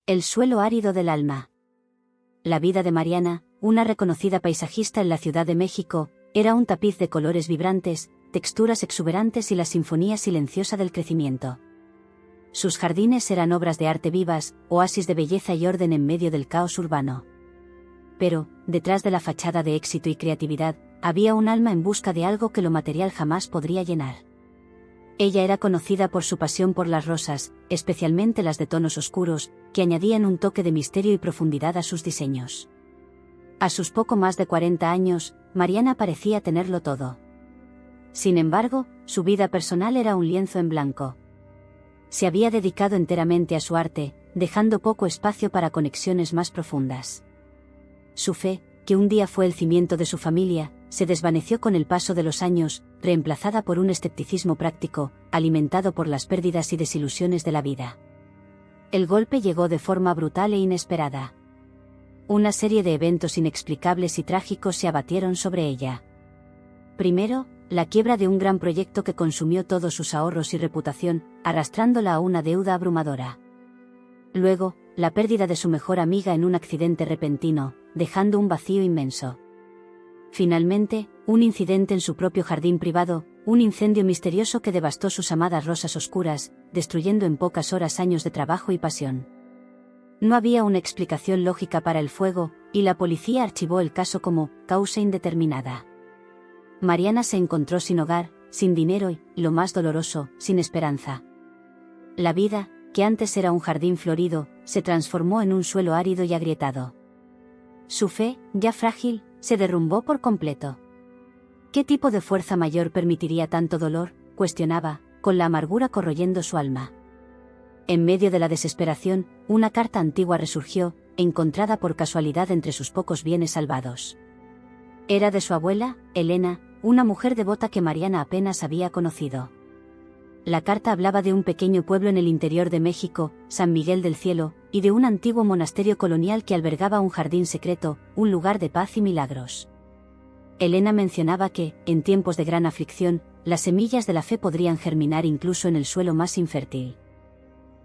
El suelo árido del alma. La vida de Mariana, una reconocida paisajista en la Ciudad de México, era un tapiz de colores vibrantes, texturas exuberantes y la sinfonía silenciosa del crecimiento. Sus jardines eran obras de arte vivas, oasis de belleza y orden en medio del caos urbano. Pero, detrás de la fachada de éxito y creatividad, había un alma en busca de algo que lo material jamás podría llenar. Ella era conocida por su pasión por las rosas, especialmente las de tonos oscuros, que añadían un toque de misterio y profundidad a sus diseños. A sus poco más de 40 años, Mariana parecía tenerlo todo. Sin embargo, su vida personal era un lienzo en blanco. Se había dedicado enteramente a su arte, dejando poco espacio para conexiones más profundas. Su fe, que un día fue el cimiento de su familia, se desvaneció con el paso de los años, reemplazada por un escepticismo práctico, alimentado por las pérdidas y desilusiones de la vida. El golpe llegó de forma brutal e inesperada. Una serie de eventos inexplicables y trágicos se abatieron sobre ella. Primero, la quiebra de un gran proyecto que consumió todos sus ahorros y reputación, arrastrándola a una deuda abrumadora. Luego, la pérdida de su mejor amiga en un accidente repentino, dejando un vacío inmenso. Finalmente, un incidente en su propio jardín privado, un incendio misterioso que devastó sus amadas rosas oscuras, destruyendo en pocas horas años de trabajo y pasión. No había una explicación lógica para el fuego, y la policía archivó el caso como causa indeterminada. Mariana se encontró sin hogar, sin dinero y, lo más doloroso, sin esperanza. La vida, que antes era un jardín florido, se transformó en un suelo árido y agrietado. Su fe, ya frágil, se derrumbó por completo. ¿Qué tipo de fuerza mayor permitiría tanto dolor?, cuestionaba, con la amargura corroyendo su alma. En medio de la desesperación, una carta antigua resurgió, encontrada por casualidad entre sus pocos bienes salvados. Era de su abuela, Elena, una mujer devota que Mariana apenas había conocido. La carta hablaba de un pequeño pueblo en el interior de México, San Miguel del Cielo, y de un antiguo monasterio colonial que albergaba un jardín secreto, un lugar de paz y milagros. Elena mencionaba que, en tiempos de gran aflicción, las semillas de la fe podrían germinar incluso en el suelo más infértil.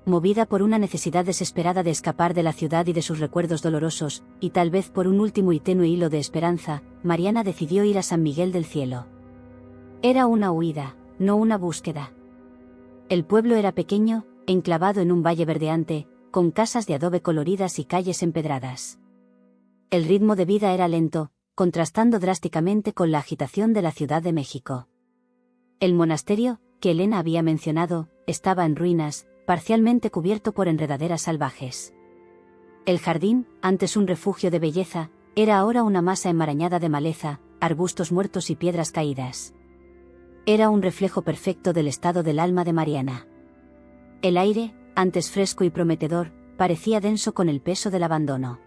Movida por una necesidad desesperada de escapar de la ciudad y de sus recuerdos dolorosos, y tal vez por un último y tenue hilo de esperanza, Mariana decidió ir a San Miguel del Cielo. Era una huida, no una búsqueda. El pueblo era pequeño, enclavado en un valle verdeante, con casas de adobe coloridas y calles empedradas. El ritmo de vida era lento, contrastando drásticamente con la agitación de la Ciudad de México. El monasterio, que Elena había mencionado, estaba en ruinas, parcialmente cubierto por enredaderas salvajes. El jardín, antes un refugio de belleza, era ahora una masa enmarañada de maleza, arbustos muertos y piedras caídas. Era un reflejo perfecto del estado del alma de Mariana. El aire, antes fresco y prometedor, parecía denso con el peso del abandono.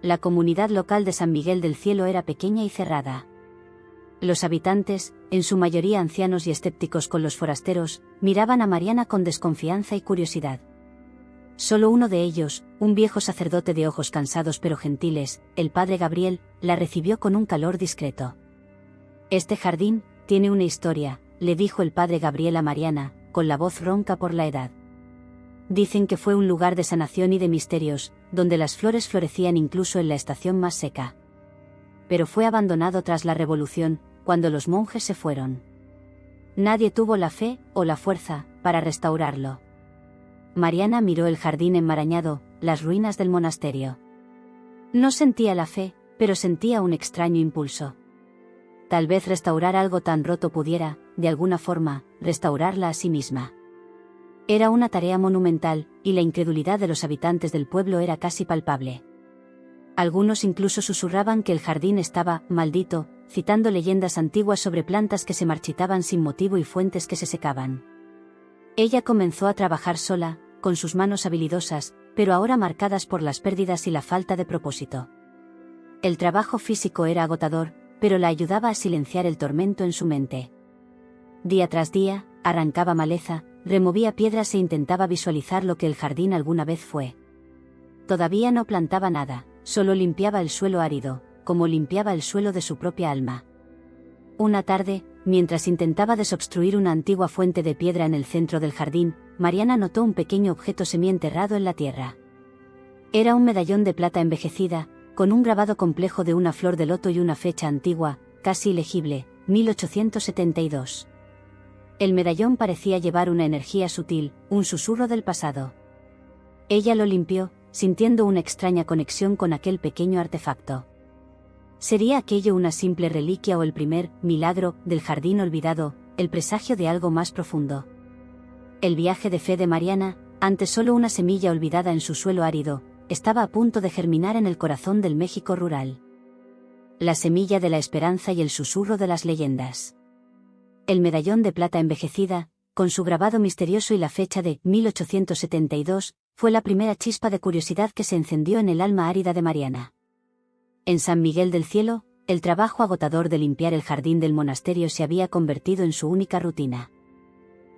La comunidad local de San Miguel del Cielo era pequeña y cerrada. Los habitantes, en su mayoría ancianos y escépticos con los forasteros, miraban a Mariana con desconfianza y curiosidad. Solo uno de ellos, un viejo sacerdote de ojos cansados pero gentiles, el padre Gabriel, la recibió con un calor discreto. «Este jardín tiene una historia», le dijo el padre Gabriel a Mariana, con la voz ronca por la edad. «Dicen que fue un lugar de sanación y de misterios, donde las flores florecían incluso en la estación más seca. Pero fue abandonado tras la revolución, cuando los monjes se fueron. Nadie tuvo la fe, o la fuerza, para restaurarlo». Mariana miró el jardín enmarañado, las ruinas del monasterio. No sentía la fe, pero sentía un extraño impulso. Tal vez restaurar algo tan roto pudiera, de alguna forma, restaurarla a sí misma. Era una tarea monumental, y la incredulidad de los habitantes del pueblo era casi palpable. Algunos incluso susurraban que el jardín estaba maldito, citando leyendas antiguas sobre plantas que se marchitaban sin motivo y fuentes que se secaban. Ella comenzó a trabajar sola, con sus manos habilidosas, pero ahora marcadas por las pérdidas y la falta de propósito. El trabajo físico era agotador, pero la ayudaba a silenciar el tormento en su mente. Día tras día, arrancaba maleza, removía piedras e intentaba visualizar lo que el jardín alguna vez fue. Todavía no plantaba nada, solo limpiaba el suelo árido, como limpiaba el suelo de su propia alma. Una tarde, mientras intentaba desobstruir una antigua fuente de piedra en el centro del jardín, Mariana notó un pequeño objeto semienterrado en la tierra. Era un medallón de plata envejecida, con un grabado complejo de una flor de loto y una fecha antigua, casi ilegible, 1872. El medallón parecía llevar una energía sutil, un susurro del pasado. Ella lo limpió, sintiendo una extraña conexión con aquel pequeño artefacto. ¿Sería aquello una simple reliquia o el primer milagro del jardín olvidado, el presagio de algo más profundo? El viaje de fe de Mariana, antes solo una semilla olvidada en su suelo árido, estaba a punto de germinar en el corazón del México rural. La semilla de la esperanza y el susurro de las leyendas. El medallón de plata envejecida, con su grabado misterioso y la fecha de 1872, fue la primera chispa de curiosidad que se encendió en el alma árida de Mariana. En San Miguel del Cielo, el trabajo agotador de limpiar el jardín del monasterio se había convertido en su única rutina.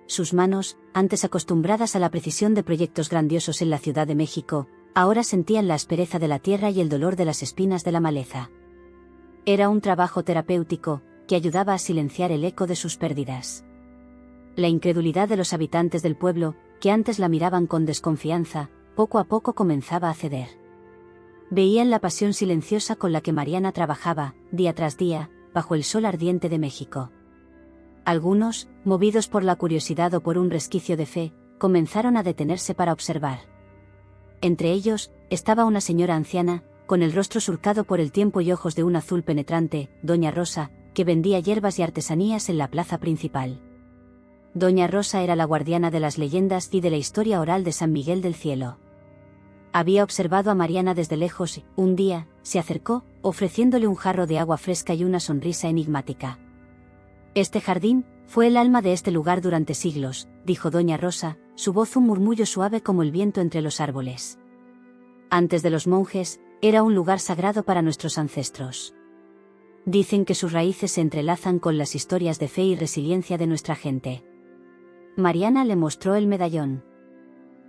Sus manos, antes acostumbradas a la precisión de proyectos grandiosos en la Ciudad de México, ahora sentían la aspereza de la tierra y el dolor de las espinas de la maleza. Era un trabajo terapéutico, que ayudaba a silenciar el eco de sus pérdidas. La incredulidad de los habitantes del pueblo, que antes la miraban con desconfianza, poco a poco comenzaba a ceder. Veían la pasión silenciosa con la que Mariana trabajaba, día tras día, bajo el sol ardiente de México. Algunos, movidos por la curiosidad o por un resquicio de fe, comenzaron a detenerse para observar. Entre ellos, estaba una señora anciana, con el rostro surcado por el tiempo y ojos de un azul penetrante, Doña Rosa, que vendía hierbas y artesanías en la plaza principal. Doña Rosa era la guardiana de las leyendas y de la historia oral de San Miguel del Cielo. Había observado a Mariana desde lejos y, un día, se acercó, ofreciéndole un jarro de agua fresca y una sonrisa enigmática. «Este jardín fue el alma de este lugar durante siglos», dijo Doña Rosa, su voz un murmullo suave como el viento entre los árboles. «Antes de los monjes, era un lugar sagrado para nuestros ancestros. Dicen que sus raíces se entrelazan con las historias de fe y resiliencia de nuestra gente». Mariana le mostró el medallón.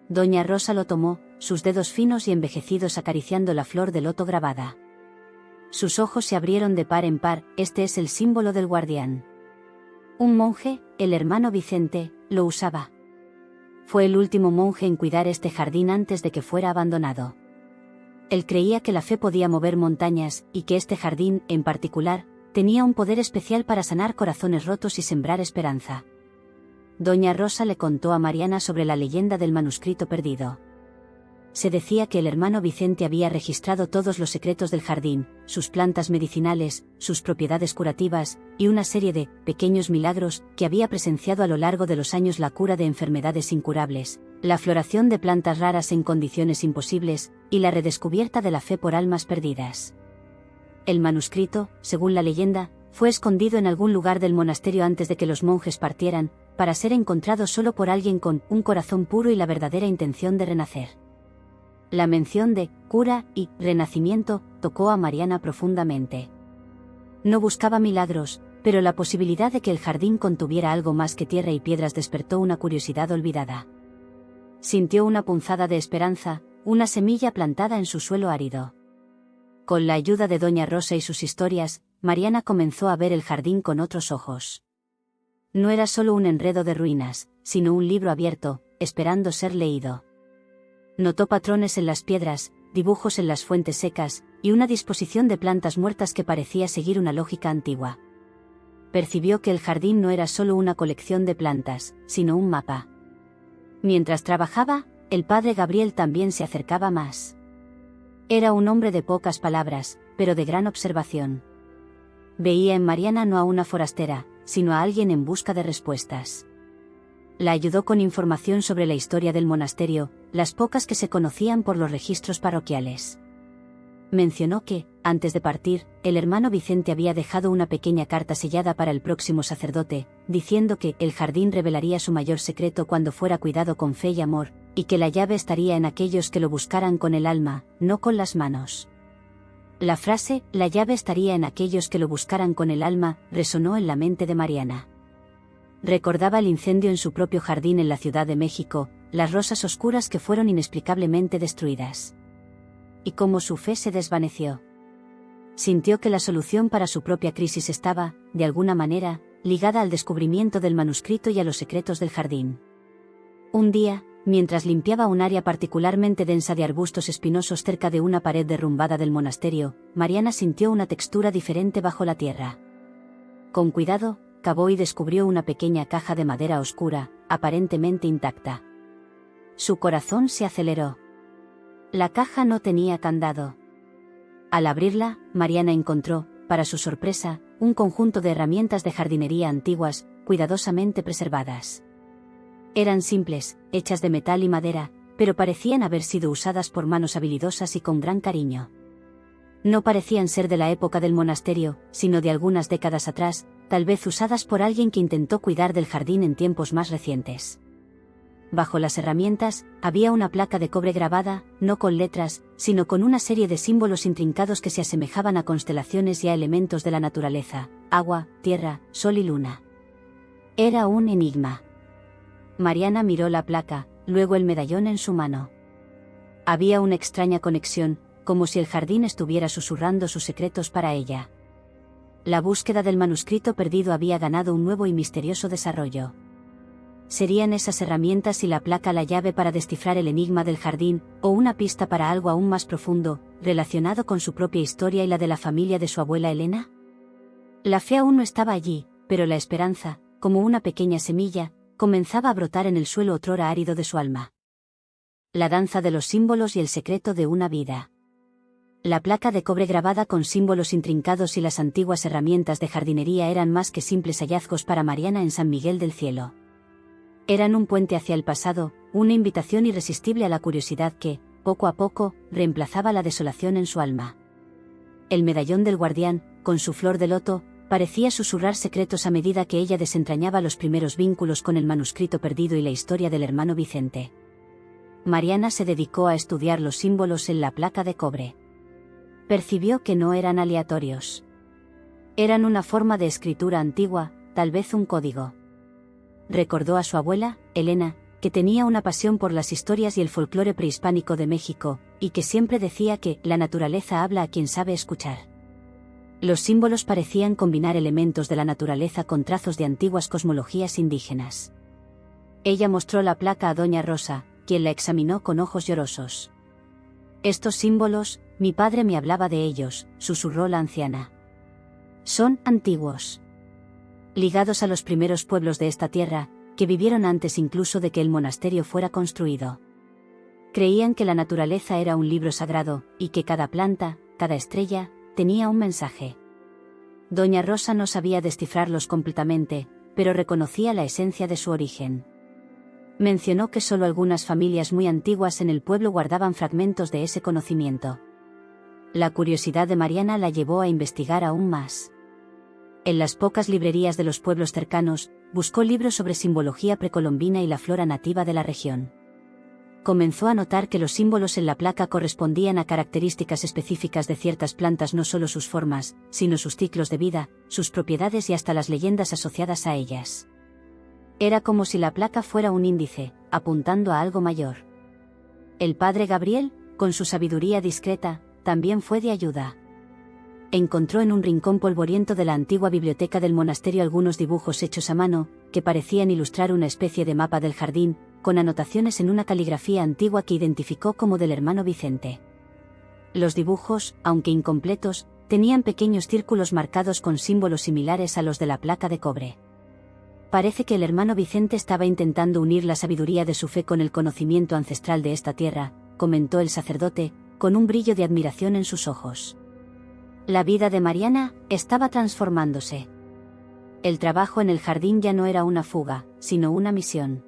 Doña Rosa lo tomó, sus dedos finos y envejecidos acariciando la flor de loto grabada. Sus ojos se abrieron de par en par. «Este es el símbolo del guardián. Un monje, el hermano Vicente, lo usaba. Fue el último monje en cuidar este jardín antes de que fuera abandonado. Él creía que la fe podía mover montañas, y que este jardín, en particular, tenía un poder especial para sanar corazones rotos y sembrar esperanza». Doña Rosa le contó a Mariana sobre la leyenda del manuscrito perdido. Se decía que el hermano Vicente había registrado todos los secretos del jardín, sus plantas medicinales, sus propiedades curativas, y una serie de pequeños milagros que había presenciado a lo largo de los años: la cura de enfermedades incurables, la floración de plantas raras en condiciones imposibles, y la redescubierta de la fe por almas perdidas. El manuscrito, según la leyenda, fue escondido en algún lugar del monasterio antes de que los monjes partieran, para ser encontrado solo por alguien con un corazón puro y la verdadera intención de renacer. La mención de cura y renacimiento tocó a Mariana profundamente. No buscaba milagros, pero la posibilidad de que el jardín contuviera algo más que tierra y piedras despertó una curiosidad olvidada. Sintió una punzada de esperanza, una semilla plantada en su suelo árido. Con la ayuda de Doña Rosa y sus historias, Mariana comenzó a ver el jardín con otros ojos. No era solo un enredo de ruinas, sino un libro abierto, esperando ser leído. Notó patrones en las piedras, dibujos en las fuentes secas, y una disposición de plantas muertas que parecía seguir una lógica antigua. Percibió que el jardín no era solo una colección de plantas, sino un mapa. Mientras trabajaba, el padre Gabriel también se acercaba más. Era un hombre de pocas palabras, pero de gran observación. Veía en Mariana no a una forastera, sino a alguien en busca de respuestas. La ayudó con información sobre la historia del monasterio, las pocas que se conocían por los registros parroquiales. Mencionó que, antes de partir, el hermano Vicente había dejado una pequeña carta sellada para el próximo sacerdote, diciendo que el jardín revelaría su mayor secreto cuando fuera cuidado con fe y amor, y que la llave estaría en aquellos que lo buscaran con el alma, no con las manos. La frase, «la llave estaría en aquellos que lo buscaran con el alma», resonó en la mente de Mariana. Recordaba el incendio en su propio jardín en la Ciudad de México, las rosas oscuras que fueron inexplicablemente destruidas. Y cómo su fe se desvaneció. Sintió que la solución para su propia crisis estaba, de alguna manera, ligada al descubrimiento del manuscrito y a los secretos del jardín. Un día, Mientras limpiaba un área particularmente densa de arbustos espinosos cerca de una pared derrumbada del monasterio, Mariana sintió una textura diferente bajo la tierra. Con cuidado, cavó y descubrió una pequeña caja de madera oscura, aparentemente intacta. Su corazón se aceleró. La caja no tenía candado. Al abrirla, Mariana encontró, para su sorpresa, un conjunto de herramientas de jardinería antiguas, cuidadosamente preservadas. Eran simples, hechas de metal y madera, pero parecían haber sido usadas por manos habilidosas y con gran cariño. No parecían ser de la época del monasterio, sino de algunas décadas atrás, tal vez usadas por alguien que intentó cuidar del jardín en tiempos más recientes. Bajo las herramientas, había una placa de cobre grabada, no con letras, sino con una serie de símbolos intrincados que se asemejaban a constelaciones y a elementos de la naturaleza: agua, tierra, sol y luna. Era un enigma. Mariana miró la placa, luego el medallón en su mano. Había una extraña conexión, como si el jardín estuviera susurrando sus secretos para ella. La búsqueda del manuscrito perdido había ganado un nuevo y misterioso desarrollo. ¿Serían esas herramientas y la placa la llave para descifrar el enigma del jardín, o una pista para algo aún más profundo, relacionado con su propia historia y la de la familia de su abuela Elena? La fe aún no estaba allí, pero la esperanza, como una pequeña semilla, comenzaba a brotar en el suelo otrora árido de su alma. La danza de los símbolos y el secreto de una vida. La placa de cobre grabada con símbolos intrincados y las antiguas herramientas de jardinería eran más que simples hallazgos para Mariana en San Miguel del Cielo. Eran un puente hacia el pasado, una invitación irresistible a la curiosidad que, poco a poco, reemplazaba la desolación en su alma. El medallón del guardián, con su flor de loto, parecía susurrar secretos a medida que ella desentrañaba los primeros vínculos con el manuscrito perdido y la historia del hermano Vicente. Mariana se dedicó a estudiar los símbolos en la placa de cobre. Percibió que no eran aleatorios. Eran una forma de escritura antigua, tal vez un código. Recordó a su abuela, Elena, que tenía una pasión por las historias y el folclore prehispánico de México, y que siempre decía que la naturaleza habla a quien sabe escuchar. Los símbolos parecían combinar elementos de la naturaleza con trazos de antiguas cosmologías indígenas. Ella mostró la placa a doña Rosa, quien la examinó con ojos llorosos. «Estos símbolos, mi padre me hablaba de ellos», susurró la anciana. «Son antiguos. Ligados a los primeros pueblos de esta tierra, que vivieron antes incluso de que el monasterio fuera construido. Creían que la naturaleza era un libro sagrado, y que cada planta, cada estrella, tenía un mensaje. Doña Rosa no sabía descifrarlos completamente, pero reconocía la esencia de su origen. Mencionó que solo algunas familias muy antiguas en el pueblo guardaban fragmentos de ese conocimiento. La curiosidad de Mariana la llevó a investigar aún más. En las pocas librerías de los pueblos cercanos, buscó libros sobre simbología precolombina y la flora nativa de la región. Comenzó a notar que los símbolos en la placa correspondían a características específicas de ciertas plantas, no solo sus formas, sino sus ciclos de vida, sus propiedades y hasta las leyendas asociadas a ellas. Era como si la placa fuera un índice, apuntando a algo mayor. El padre Gabriel, con su sabiduría discreta, también fue de ayuda. Encontró en un rincón polvoriento de la antigua biblioteca del monasterio algunos dibujos hechos a mano, que parecían ilustrar una especie de mapa del jardín, con anotaciones en una caligrafía antigua que identificó como del hermano Vicente. Los dibujos, aunque incompletos, tenían pequeños círculos marcados con símbolos similares a los de la placa de cobre. Parece que el hermano Vicente estaba intentando unir la sabiduría de su fe con el conocimiento ancestral de esta tierra, comentó el sacerdote, con un brillo de admiración en sus ojos. La vida de Mariana estaba transformándose. El trabajo en el jardín ya no era una fuga, sino una misión.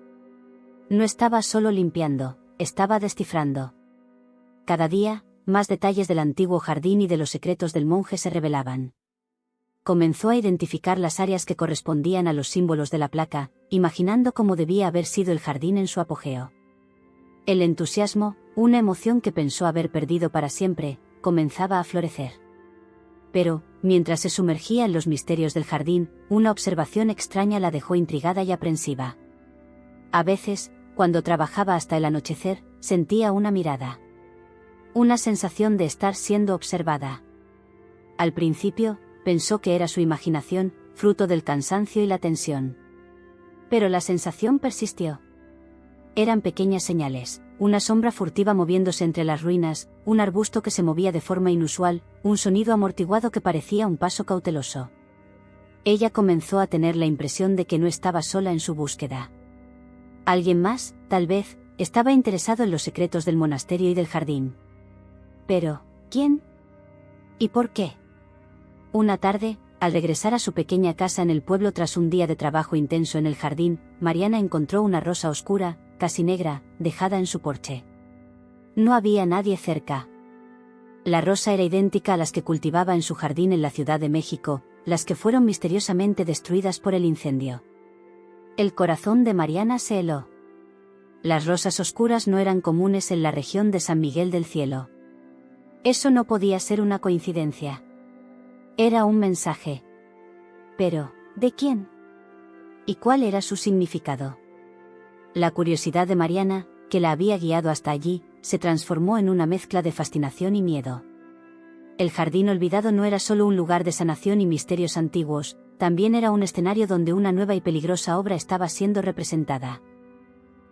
No estaba solo limpiando, estaba descifrando. Cada día, más detalles del antiguo jardín y de los secretos del monje se revelaban. Comenzó a identificar las áreas que correspondían a los símbolos de la placa, imaginando cómo debía haber sido el jardín en su apogeo. El entusiasmo, una emoción que pensó haber perdido para siempre, comenzaba a florecer. Pero, mientras se sumergía en los misterios del jardín, una observación extraña la dejó intrigada y aprensiva. A veces, cuando trabajaba hasta el anochecer, sentía una mirada. Una sensación de estar siendo observada. Al principio, pensó que era su imaginación, fruto del cansancio y la tensión. Pero la sensación persistió. Eran pequeñas señales, una sombra furtiva moviéndose entre las ruinas, un arbusto que se movía de forma inusual, un sonido amortiguado que parecía un paso cauteloso. Ella comenzó a tener la impresión de que no estaba sola en su búsqueda. Alguien más, tal vez, estaba interesado en los secretos del monasterio y del jardín. Pero, ¿quién? ¿Y por qué? Una tarde, al regresar a su pequeña casa en el pueblo tras un día de trabajo intenso en el jardín, Mariana encontró una rosa oscura, casi negra, dejada en su porche. No había nadie cerca. La rosa era idéntica a las que cultivaba en su jardín en la Ciudad de México, las que fueron misteriosamente destruidas por el incendio. El corazón de Mariana se heló. Las rosas oscuras no eran comunes en la región de San Miguel del Cielo. Eso no podía ser una coincidencia. Era un mensaje. Pero, ¿de quién? ¿Y cuál era su significado? La curiosidad de Mariana, que la había guiado hasta allí, se transformó en una mezcla de fascinación y miedo. El jardín olvidado no era solo un lugar de sanación y misterios antiguos, también era un escenario donde una nueva y peligrosa obra estaba siendo representada.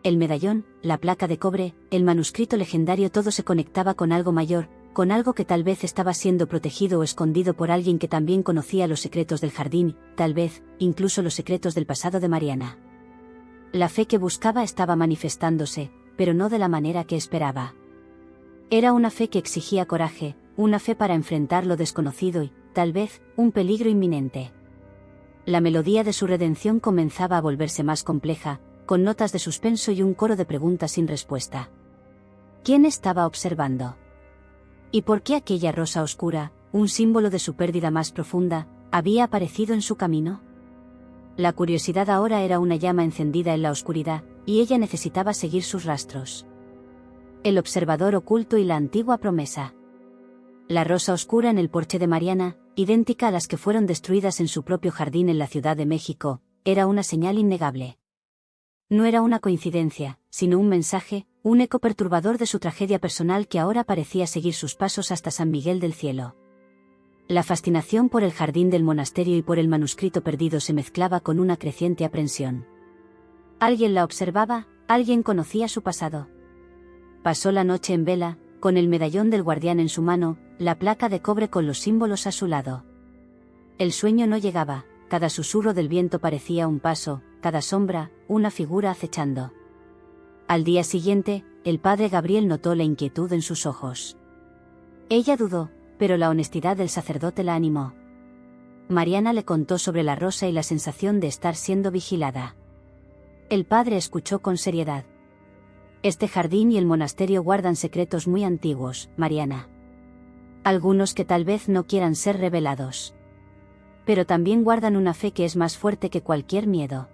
El medallón, la placa de cobre, el manuscrito legendario, todo se conectaba con algo mayor, con algo que tal vez estaba siendo protegido o escondido por alguien que también conocía los secretos del jardín, tal vez, incluso los secretos del pasado de Mariana. La fe que buscaba estaba manifestándose, pero no de la manera que esperaba. Era una fe que exigía coraje, una fe para enfrentar lo desconocido y, tal vez, un peligro inminente. La melodía de su redención comenzaba a volverse más compleja, con notas de suspenso y un coro de preguntas sin respuesta. ¿Quién estaba observando? ¿Y por qué aquella rosa oscura, un símbolo de su pérdida más profunda, había aparecido en su camino? La curiosidad ahora era una llama encendida en la oscuridad, y ella necesitaba seguir sus rastros. El observador oculto y la antigua promesa. La rosa oscura en el porche de Mariana, idéntica a las que fueron destruidas en su propio jardín en la Ciudad de México, era una señal innegable. No era una coincidencia, sino un mensaje, un eco perturbador de su tragedia personal que ahora parecía seguir sus pasos hasta San Miguel del Cielo. La fascinación por el jardín del monasterio y por el manuscrito perdido se mezclaba con una creciente aprensión. Alguien la observaba, alguien conocía su pasado. Pasó la noche en vela, con el medallón del guardián en su mano, la placa de cobre con los símbolos a su lado. El sueño no llegaba, cada susurro del viento parecía un paso, cada sombra, una figura acechando. Al día siguiente, el padre Gabriel notó la inquietud en sus ojos. Ella dudó, pero la honestidad del sacerdote la animó. Mariana le contó sobre la rosa y la sensación de estar siendo vigilada. El padre escuchó con seriedad. Este jardín y el monasterio guardan secretos muy antiguos, Mariana. Algunos que tal vez no quieran ser revelados. Pero también guardan una fe que es más fuerte que cualquier miedo.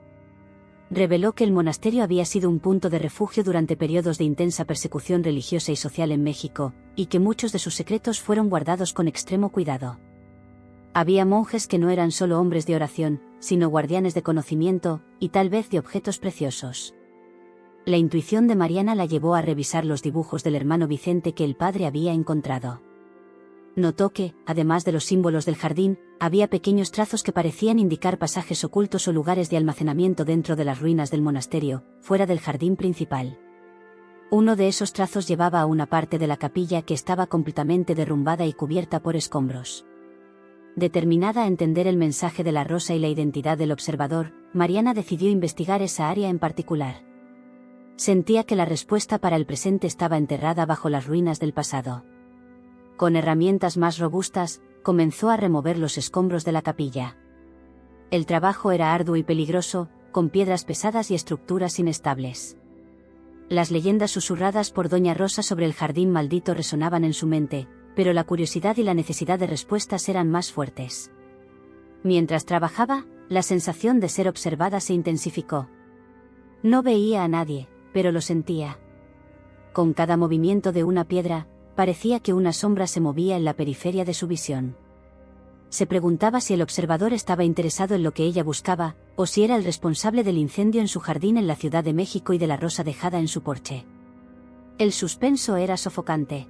Reveló que el monasterio había sido un punto de refugio durante periodos de intensa persecución religiosa y social en México, y que muchos de sus secretos fueron guardados con extremo cuidado. Había monjes que no eran solo hombres de oración, sino guardianes de conocimiento, y tal vez de objetos preciosos. La intuición de Mariana la llevó a revisar los dibujos del hermano Vicente que el padre había encontrado. Notó que, además de los símbolos del jardín, había pequeños trazos que parecían indicar pasajes ocultos o lugares de almacenamiento dentro de las ruinas del monasterio, fuera del jardín principal. Uno de esos trazos llevaba a una parte de la capilla que estaba completamente derrumbada y cubierta por escombros. Determinada a entender el mensaje de la rosa y la identidad del observador, Mariana decidió investigar esa área en particular. Sentía que la respuesta para el presente estaba enterrada bajo las ruinas del pasado. Con herramientas más robustas, comenzó a remover los escombros de la capilla. El trabajo era arduo y peligroso, con piedras pesadas y estructuras inestables. Las leyendas susurradas por Doña Rosa sobre el jardín maldito resonaban en su mente, pero la curiosidad y la necesidad de respuestas eran más fuertes. Mientras trabajaba, la sensación de ser observada se intensificó. No veía a nadie, pero lo sentía. Con cada movimiento de una piedra, parecía que una sombra se movía en la periferia de su visión. Se preguntaba si el observador estaba interesado en lo que ella buscaba, o si era el responsable del incendio en su jardín en la Ciudad de México y de la rosa dejada en su porche. El suspenso era sofocante.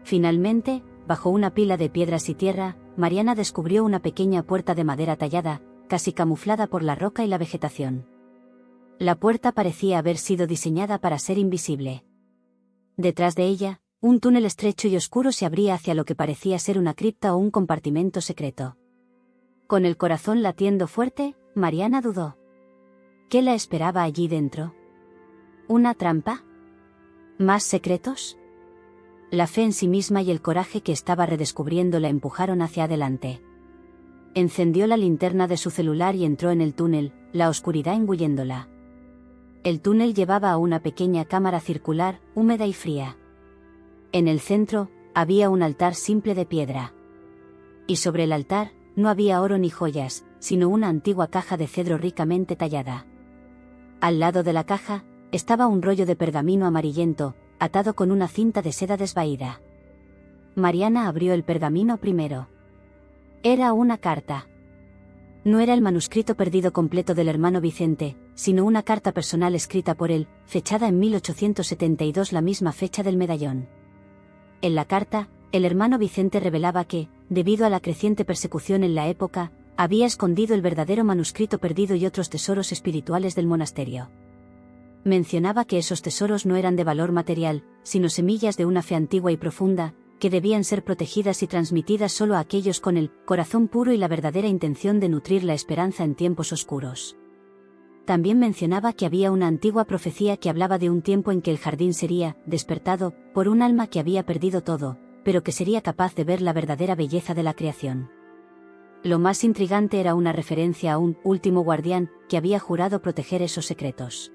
Finalmente, bajo una pila de piedras y tierra, Mariana descubrió una pequeña puerta de madera tallada, casi camuflada por la roca y la vegetación. La puerta parecía haber sido diseñada para ser invisible. Detrás de ella, un túnel estrecho y oscuro se abría hacia lo que parecía ser una cripta o un compartimento secreto. Con el corazón latiendo fuerte, Mariana dudó. ¿Qué la esperaba allí dentro? ¿Una trampa? ¿Más secretos? La fe en sí misma y el coraje que estaba redescubriendo la empujaron hacia adelante. Encendió la linterna de su celular y entró en el túnel, la oscuridad engulléndola. El túnel llevaba a una pequeña cámara circular, húmeda y fría. En el centro, había un altar simple de piedra. Y sobre el altar, no había oro ni joyas, sino una antigua caja de cedro ricamente tallada. Al lado de la caja, estaba un rollo de pergamino amarillento, atado con una cinta de seda desvaída. Mariana abrió el pergamino primero. Era una carta. No era el manuscrito perdido completo del hermano Vicente, sino una carta personal escrita por él, fechada en 1872, la misma fecha del medallón. En la carta, el hermano Vicente revelaba que, debido a la creciente persecución en la época, había escondido el verdadero manuscrito perdido y otros tesoros espirituales del monasterio. Mencionaba que esos tesoros no eran de valor material, sino semillas de una fe antigua y profunda, que debían ser protegidas y transmitidas solo a aquellos con el corazón puro y la verdadera intención de nutrir la esperanza en tiempos oscuros. También mencionaba que había una antigua profecía que hablaba de un tiempo en que el jardín sería despertado por un alma que había perdido todo, pero que sería capaz de ver la verdadera belleza de la creación. Lo más intrigante era una referencia a un último guardián que había jurado proteger esos secretos.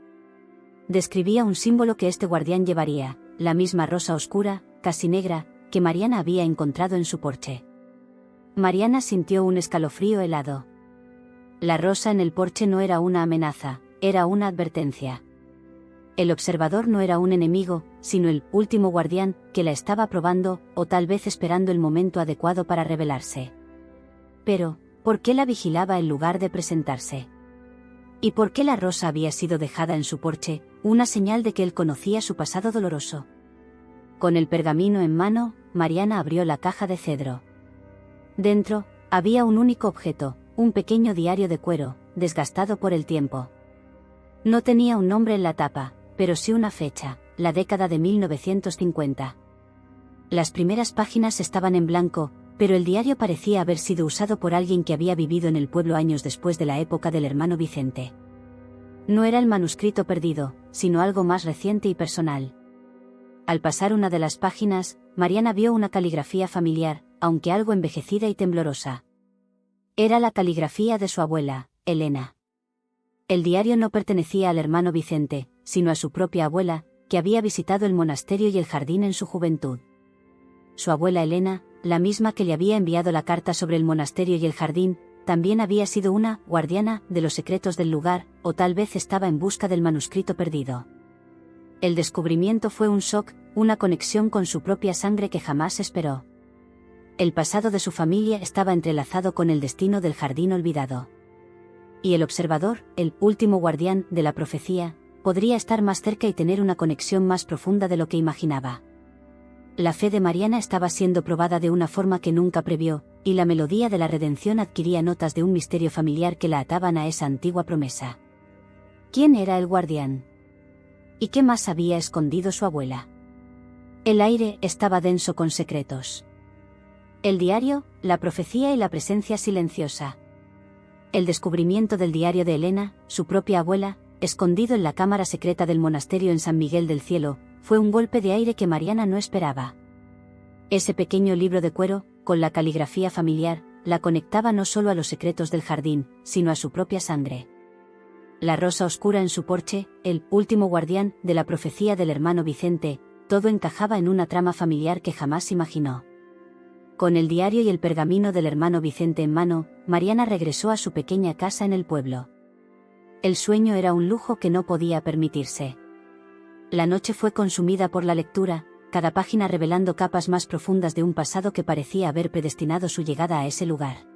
Describía un símbolo que este guardián llevaría, la misma rosa oscura, casi negra, que Mariana había encontrado en su porche. Mariana sintió un escalofrío helado. La rosa en el porche no era una amenaza, era una advertencia. El observador no era un enemigo, sino el último guardián, que la estaba probando, o tal vez esperando el momento adecuado para revelarse. Pero, ¿por qué la vigilaba en lugar de presentarse? ¿Y por qué la rosa había sido dejada en su porche, una señal de que él conocía su pasado doloroso? Con el pergamino en mano, Mariana abrió la caja de cedro. Dentro, había un único objeto, un pequeño diario de cuero, desgastado por el tiempo. No tenía un nombre en la tapa, pero sí una fecha, la década de 1950. Las primeras páginas estaban en blanco, pero el diario parecía haber sido usado por alguien que había vivido en el pueblo años después de la época del hermano Vicente. No era el manuscrito perdido, sino algo más reciente y personal. Al pasar una de las páginas, Mariana vio una caligrafía familiar, aunque algo envejecida y temblorosa. Era la caligrafía de su abuela, Elena. El diario no pertenecía al hermano Vicente, sino a su propia abuela, que había visitado el monasterio y el jardín en su juventud. Su abuela Elena, la misma que le había enviado la carta sobre el monasterio y el jardín, también había sido una guardiana de los secretos del lugar, o tal vez estaba en busca del manuscrito perdido. El descubrimiento fue un shock, una conexión con su propia sangre que jamás esperó. El pasado de su familia estaba entrelazado con el destino del jardín olvidado. Y el observador, el último guardián de la profecía, podría estar más cerca y tener una conexión más profunda de lo que imaginaba. La fe de Mariana estaba siendo probada de una forma que nunca previó, y la melodía de la redención adquiría notas de un misterio familiar que la ataban a esa antigua promesa. ¿Quién era el guardián? ¿Y qué más había escondido su abuela? El aire estaba denso con secretos. El diario, la profecía y la presencia silenciosa. El descubrimiento del diario de Elena, su propia abuela, escondido en la cámara secreta del monasterio en San Miguel del Cielo, fue un golpe de aire que Mariana no esperaba. Ese pequeño libro de cuero, con la caligrafía familiar, la conectaba no solo a los secretos del jardín, sino a su propia sangre. La rosa oscura en su porche, el último guardián de la profecía del hermano Vicente, todo encajaba en una trama familiar que jamás imaginó. Con el diario y el pergamino del hermano Vicente en mano, Mariana regresó a su pequeña casa en el pueblo. El sueño era un lujo que no podía permitirse. La noche fue consumida por la lectura, cada página revelando capas más profundas de un pasado que parecía haber predestinado su llegada a ese lugar.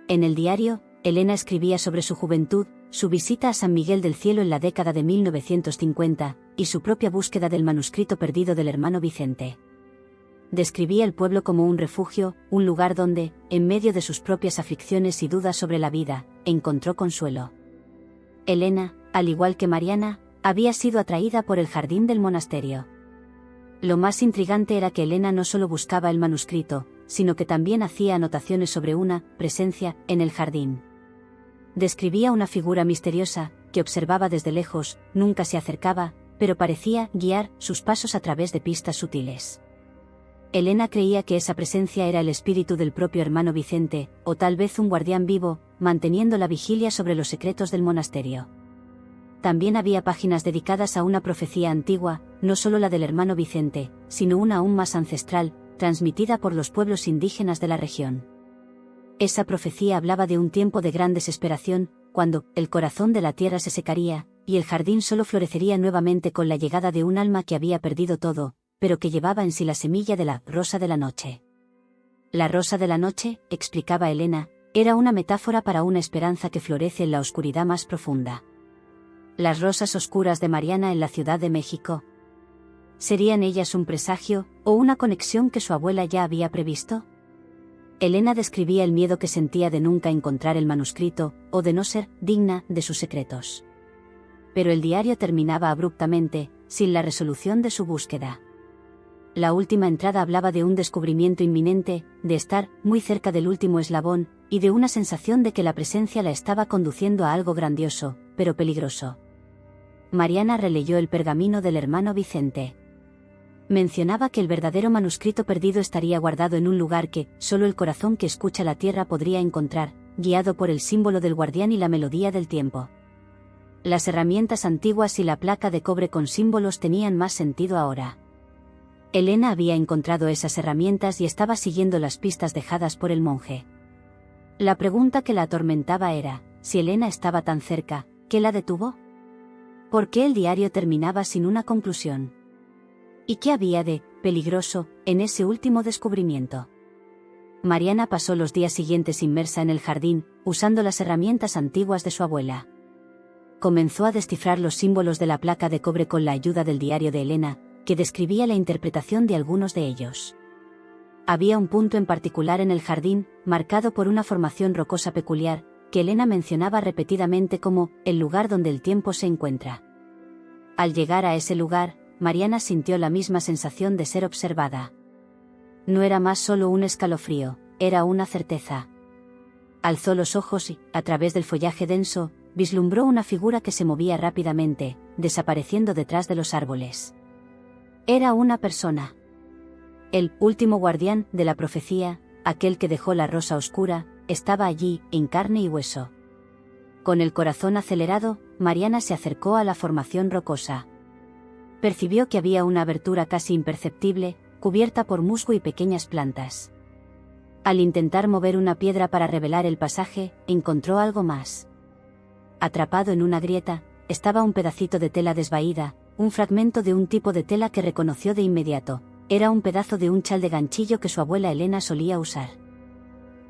En el diario, Elena escribía sobre su juventud, su visita a San Miguel del Cielo en la década de 1950, y su propia búsqueda del manuscrito perdido del hermano Vicente. Describía el pueblo como un refugio, un lugar donde, en medio de sus propias aflicciones y dudas sobre la vida, encontró consuelo. Elena, al igual que Mariana, había sido atraída por el jardín del monasterio. Lo más intrigante era que Elena no solo buscaba el manuscrito, sino que también hacía anotaciones sobre una presencia en el jardín. Describía una figura misteriosa, que observaba desde lejos, nunca se acercaba, pero parecía guiar sus pasos a través de pistas sutiles. Elena creía que esa presencia era el espíritu del propio hermano Vicente, o tal vez un guardián vivo, manteniendo la vigilia sobre los secretos del monasterio. También había páginas dedicadas a una profecía antigua, no solo la del hermano Vicente, sino una aún más ancestral, transmitida por los pueblos indígenas de la región. Esa profecía hablaba de un tiempo de gran desesperación, cuando el corazón de la tierra se secaría, y el jardín solo florecería nuevamente con la llegada de un alma que había perdido todo, pero que llevaba en sí la semilla de la rosa de la noche. La rosa de la noche, explicaba Elena, era una metáfora para una esperanza que florece en la oscuridad más profunda. Las rosas oscuras de Mariana en la Ciudad de México. ¿Serían ellas un presagio, o una conexión que su abuela ya había previsto? Elena describía el miedo que sentía de nunca encontrar el manuscrito, o de no ser digna de sus secretos. Pero el diario terminaba abruptamente, sin la resolución de su búsqueda. La última entrada hablaba de un descubrimiento inminente, de estar muy cerca del último eslabón, y de una sensación de que la presencia la estaba conduciendo a algo grandioso, pero peligroso. Mariana releyó el pergamino del hermano Vicente. Mencionaba que el verdadero manuscrito perdido estaría guardado en un lugar que solo el corazón que escucha la tierra podría encontrar, guiado por el símbolo del guardián y la melodía del tiempo. Las herramientas antiguas y la placa de cobre con símbolos tenían más sentido ahora. Elena había encontrado esas herramientas y estaba siguiendo las pistas dejadas por el monje. La pregunta que la atormentaba era, si Elena estaba tan cerca, ¿qué la detuvo? ¿Por qué el diario terminaba sin una conclusión? ¿Y qué había de peligroso en ese último descubrimiento? Mariana pasó los días siguientes inmersa en el jardín, usando las herramientas antiguas de su abuela. Comenzó a descifrar los símbolos de la placa de cobre con la ayuda del diario de Elena, que describía la interpretación de algunos de ellos. Había un punto en particular en el jardín, marcado por una formación rocosa peculiar, que Elena mencionaba repetidamente como el lugar donde el tiempo se encuentra. Al llegar a ese lugar, Mariana sintió la misma sensación de ser observada. No era más solo un escalofrío, era una certeza. Alzó los ojos y, a través del follaje denso, vislumbró una figura que se movía rápidamente, desapareciendo detrás de los árboles. Era una persona. El último guardián de la profecía, aquel que dejó la rosa oscura, estaba allí, en carne y hueso. Con el corazón acelerado, Mariana se acercó a la formación rocosa. Percibió que había una abertura casi imperceptible, cubierta por musgo y pequeñas plantas. Al intentar mover una piedra para revelar el pasaje, encontró algo más. Atrapado en una grieta, estaba un pedacito de tela desvaída, un fragmento de un tipo de tela que reconoció de inmediato. Era un pedazo de un chal de ganchillo que su abuela Elena solía usar.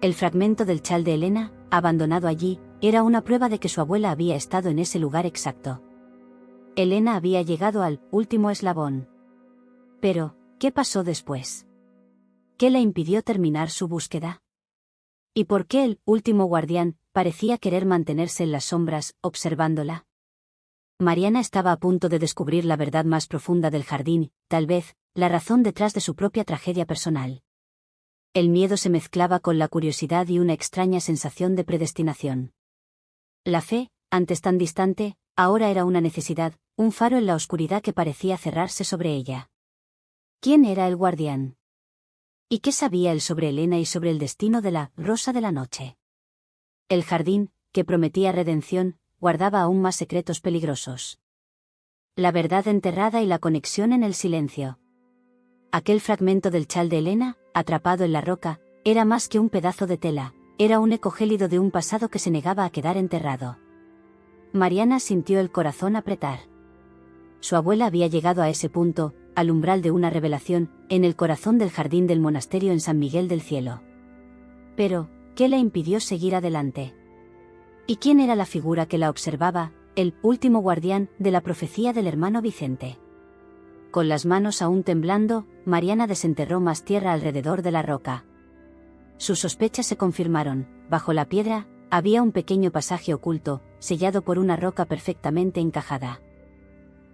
El fragmento del chal de Elena, abandonado allí, era una prueba de que su abuela había estado en ese lugar exacto. Elena había llegado al último eslabón. Pero, ¿qué pasó después? ¿Qué le impidió terminar su búsqueda? ¿Y por qué el último guardián parecía querer mantenerse en las sombras, observándola? Mariana estaba a punto de descubrir la verdad más profunda del jardín, tal vez, la razón detrás de su propia tragedia personal. El miedo se mezclaba con la curiosidad y una extraña sensación de predestinación. La fe, antes tan distante, ahora era una necesidad, un faro en la oscuridad que parecía cerrarse sobre ella. ¿Quién era el guardián? ¿Y qué sabía él sobre Elena y sobre el destino de la rosa de la noche? El jardín, que prometía redención, guardaba aún más secretos peligrosos. La verdad enterrada y la conexión en el silencio. Aquel fragmento del chal de Elena, atrapado en la roca, era más que un pedazo de tela, era un eco gélido de un pasado que se negaba a quedar enterrado. Mariana sintió el corazón apretar. Su abuela había llegado a ese punto, al umbral de una revelación, en el corazón del jardín del monasterio en San Miguel del Cielo. Pero, ¿qué le impidió seguir adelante? ¿Y quién era la figura que la observaba, el último guardián de la profecía del hermano Vicente? Con las manos aún temblando, Mariana desenterró más tierra alrededor de la roca. Sus sospechas se confirmaron. Bajo la piedra, había un pequeño pasaje oculto, sellado por una roca perfectamente encajada.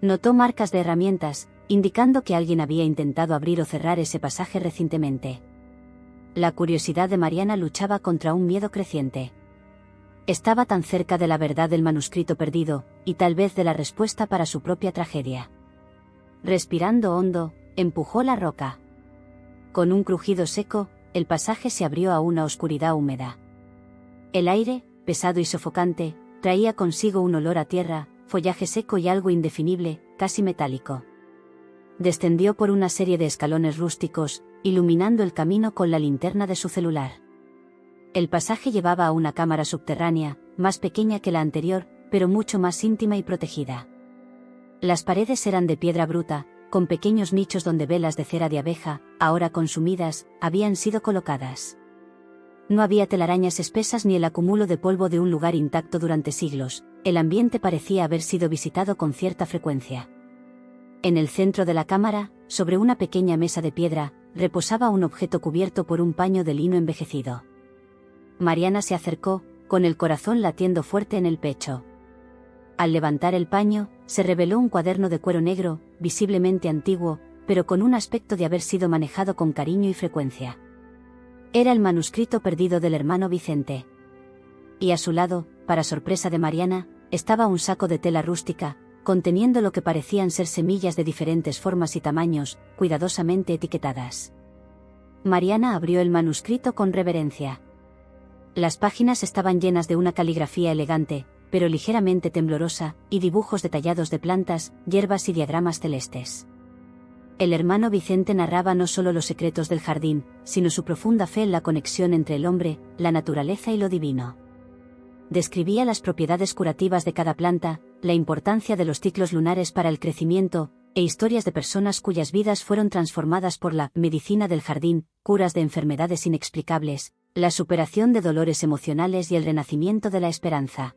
Notó marcas de herramientas, indicando que alguien había intentado abrir o cerrar ese pasaje recientemente. La curiosidad de Mariana luchaba contra un miedo creciente. Estaba tan cerca de la verdad del manuscrito perdido, y tal vez de la respuesta para su propia tragedia. Respirando hondo, empujó la roca. Con un crujido seco, el pasaje se abrió a una oscuridad húmeda. El aire, pesado y sofocante, traía consigo un olor a tierra, follaje seco y algo indefinible, casi metálico. Descendió por una serie de escalones rústicos, iluminando el camino con la linterna de su celular. El pasaje llevaba a una cámara subterránea, más pequeña que la anterior, pero mucho más íntima y protegida. Las paredes eran de piedra bruta, con pequeños nichos donde velas de cera de abeja, ahora consumidas, habían sido colocadas. No había telarañas espesas ni el acumulo de polvo de un lugar intacto durante siglos, el ambiente parecía haber sido visitado con cierta frecuencia. En el centro de la cámara, sobre una pequeña mesa de piedra, reposaba un objeto cubierto por un paño de lino envejecido. Mariana se acercó, con el corazón latiendo fuerte en el pecho. Al levantar el paño, se reveló un cuaderno de cuero negro, visiblemente antiguo, pero con un aspecto de haber sido manejado con cariño y frecuencia. Era el manuscrito perdido del hermano Vicente. Y a su lado, para sorpresa de Mariana, estaba un saco de tela rústica, conteniendo lo que parecían ser semillas de diferentes formas y tamaños, cuidadosamente etiquetadas. Mariana abrió el manuscrito con reverencia. Las páginas estaban llenas de una caligrafía elegante, pero ligeramente temblorosa, y dibujos detallados de plantas, hierbas y diagramas celestes. El hermano Vicente narraba no solo los secretos del jardín, sino su profunda fe en la conexión entre el hombre, la naturaleza y lo divino. Describía las propiedades curativas de cada planta, la importancia de los ciclos lunares para el crecimiento, e historias de personas cuyas vidas fueron transformadas por la medicina del jardín, curas de enfermedades inexplicables, la superación de dolores emocionales y el renacimiento de la esperanza.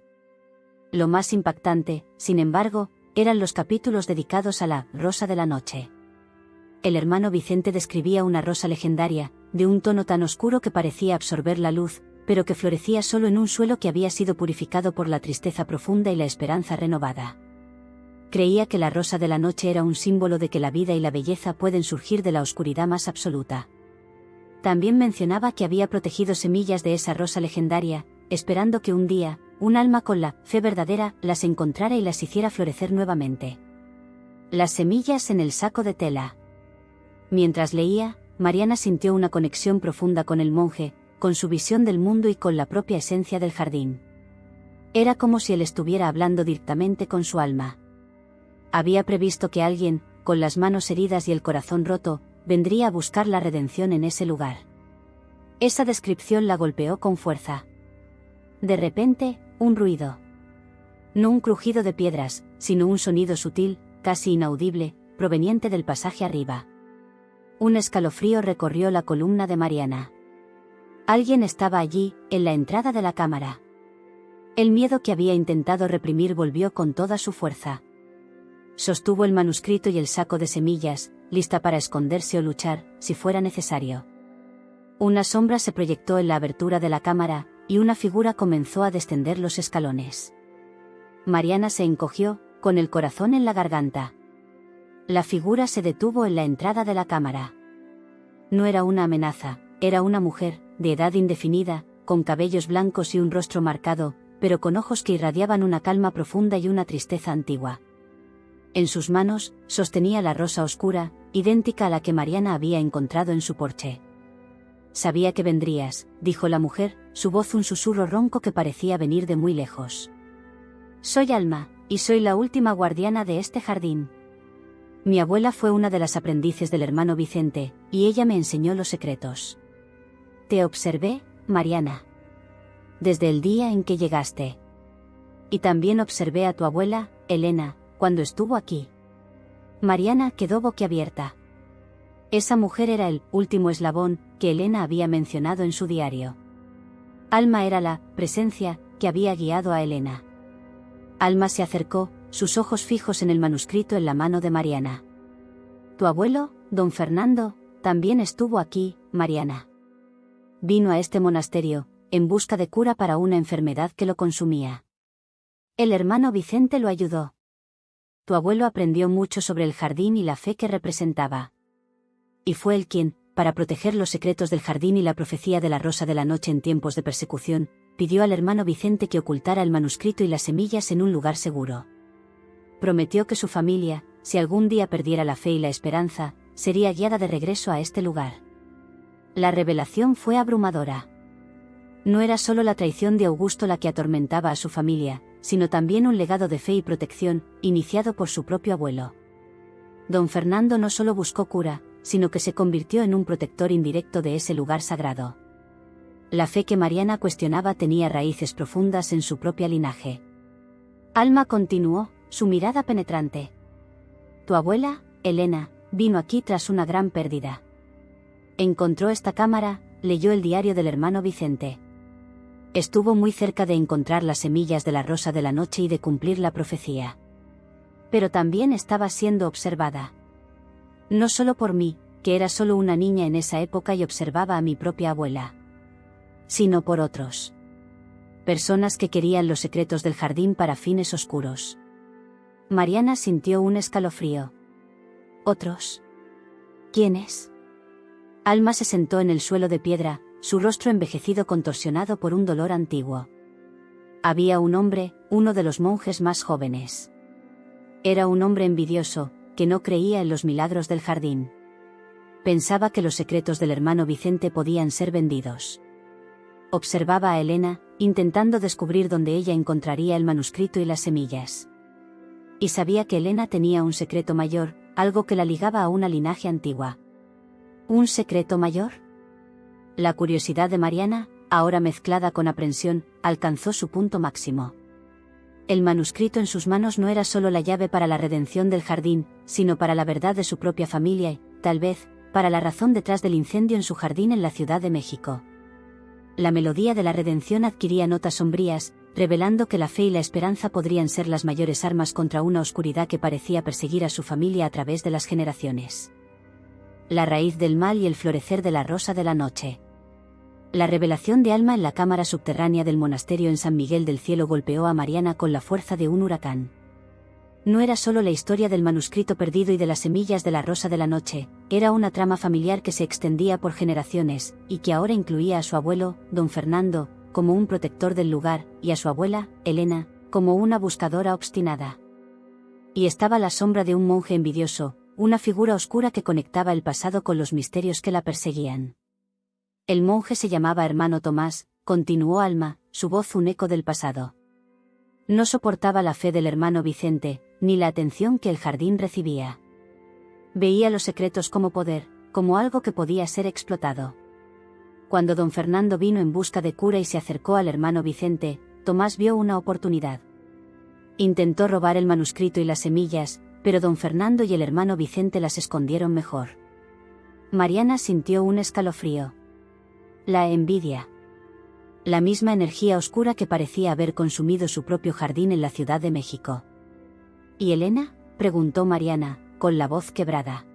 Lo más impactante, sin embargo, eran los capítulos dedicados a la rosa de la noche. El hermano Vicente describía una rosa legendaria, de un tono tan oscuro que parecía absorber la luz, pero que florecía solo en un suelo que había sido purificado por la tristeza profunda y la esperanza renovada. Creía que la rosa de la noche era un símbolo de que la vida y la belleza pueden surgir de la oscuridad más absoluta. También mencionaba que había protegido semillas de esa rosa legendaria, esperando que un día, un alma con la fe verdadera las encontrara y las hiciera florecer nuevamente. Las semillas en el saco de tela. Mientras leía, Mariana sintió una conexión profunda con el monje, con su visión del mundo y con la propia esencia del jardín. Era como si él estuviera hablando directamente con su alma. Había previsto que alguien, con las manos heridas y el corazón roto, vendría a buscar la redención en ese lugar. Esa descripción la golpeó con fuerza. De repente, un ruido. No un crujido de piedras, sino un sonido sutil, casi inaudible, proveniente del pasaje arriba. Un escalofrío recorrió la columna de Mariana. Alguien estaba allí, en la entrada de la cámara. El miedo que había intentado reprimir volvió con toda su fuerza. Sostuvo el manuscrito y el saco de semillas, lista para esconderse o luchar, si fuera necesario. Una sombra se proyectó en la abertura de la cámara, y una figura comenzó a descender los escalones. Mariana se encogió, con el corazón en la garganta. La figura se detuvo en la entrada de la cámara. No era una amenaza, era una mujer, de edad indefinida, con cabellos blancos y un rostro marcado, pero con ojos que irradiaban una calma profunda y una tristeza antigua. En sus manos, sostenía la rosa oscura, idéntica a la que Mariana había encontrado en su porche. «Sabía que vendrías», dijo la mujer, su voz un susurro ronco que parecía venir de muy lejos. «Soy Alma, y soy la última guardiana de este jardín. Mi abuela fue una de las aprendices del hermano Vicente, y ella me enseñó los secretos. Te observé, Mariana. Desde el día en que llegaste. Y también observé a tu abuela, Elena, cuando estuvo aquí». Mariana quedó boquiabierta. Esa mujer era el último eslabón que Elena había mencionado en su diario. Alma era la presencia que había guiado a Elena. Alma se acercó, sus ojos fijos en el manuscrito en la mano de Mariana. «Tu abuelo, don Fernando, también estuvo aquí, Mariana. Vino a este monasterio, en busca de cura para una enfermedad que lo consumía. El hermano Vicente lo ayudó. Tu abuelo aprendió mucho sobre el jardín y la fe que representaba. Y fue él quien, para proteger los secretos del jardín y la profecía de la Rosa de la Noche en tiempos de persecución, pidió al hermano Vicente que ocultara el manuscrito y las semillas en un lugar seguro. Prometió que su familia, si algún día perdiera la fe y la esperanza, sería guiada de regreso a este lugar. La revelación fue abrumadora. No era solo la traición de Augusto la que atormentaba a su familia, sino también un legado de fe y protección, iniciado por su propio abuelo. Don Fernando no solo buscó cura, sino que se convirtió en un protector indirecto de ese lugar sagrado. La fe que Mariana cuestionaba tenía raíces profundas en su propia linaje. Alma continuó, su mirada penetrante. Tu abuela, Elena, vino aquí tras una gran pérdida. Encontró esta cámara, leyó el diario del hermano Vicente. Estuvo muy cerca de encontrar las semillas de la Rosa de la Noche y de cumplir la profecía. Pero también estaba siendo observada. No solo por mí, que era solo una niña en esa época y observaba a mi propia abuela, sino por otros. Personas que querían los secretos del jardín para fines oscuros. Mariana sintió un escalofrío. ¿Otros? ¿Quiénes? Alma se sentó en el suelo de piedra, su rostro envejecido contorsionado por un dolor antiguo. Había un hombre, uno de los monjes más jóvenes. Era un hombre envidioso, que no creía en los milagros del jardín. Pensaba que los secretos del hermano Vicente podían ser vendidos. Observaba a Elena, intentando descubrir dónde ella encontraría el manuscrito y las semillas. Y sabía que Elena tenía un secreto mayor, algo que la ligaba a una linaje antigua. ¿Un secreto mayor? La curiosidad de Mariana, ahora mezclada con aprensión, alcanzó su punto máximo. El manuscrito en sus manos no era solo la llave para la redención del jardín, sino para la verdad de su propia familia y, tal vez, para la razón detrás del incendio en su jardín en la Ciudad de México. La melodía de la redención adquiría notas sombrías, revelando que la fe y la esperanza podrían ser las mayores armas contra una oscuridad que parecía perseguir a su familia a través de las generaciones. La raíz del mal y el florecer de la Rosa de la Noche. La revelación de Alma en la cámara subterránea del monasterio en San Miguel del Cielo golpeó a Mariana con la fuerza de un huracán. No era solo la historia del manuscrito perdido y de las semillas de la Rosa de la Noche, era una trama familiar que se extendía por generaciones, y que ahora incluía a su abuelo, don Fernando, como un protector del lugar, y a su abuela, Elena, como una buscadora obstinada. Y estaba la sombra de un monje envidioso, una figura oscura que conectaba el pasado con los misterios que la perseguían. El monje se llamaba hermano Tomás, continuó Alma, su voz un eco del pasado. No soportaba la fe del hermano Vicente, ni la atención que el jardín recibía. Veía los secretos como poder, como algo que podía ser explotado. Cuando don Fernando vino en busca de cura y se acercó al hermano Vicente, Tomás vio una oportunidad. Intentó robar el manuscrito y las semillas, pero don Fernando y el hermano Vicente las escondieron mejor. Mariana sintió un escalofrío. La envidia. La misma energía oscura que parecía haber consumido su propio jardín en la Ciudad de México. ¿Y Elena?, preguntó Mariana, con la voz quebrada.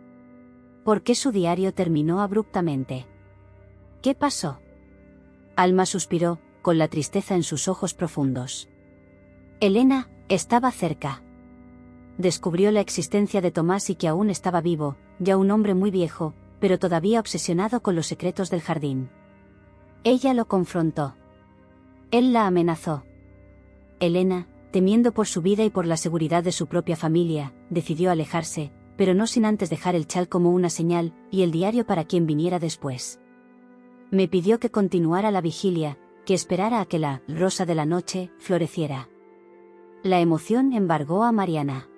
¿Por qué su diario terminó abruptamente? ¿Qué pasó? Alma suspiró, con la tristeza en sus ojos profundos. Elena estaba cerca. Descubrió la existencia de Tomás y que aún estaba vivo, ya un hombre muy viejo, pero todavía obsesionado con los secretos del jardín. Ella lo confrontó. Él la amenazó. Elena, temiendo por su vida y por la seguridad de su propia familia, decidió alejarse, pero no sin antes dejar el chal como una señal, y el diario para quien viniera después. Me pidió que continuara la vigilia, que esperara a que la Rosa de la Noche floreciera. La emoción embargó a Mariana.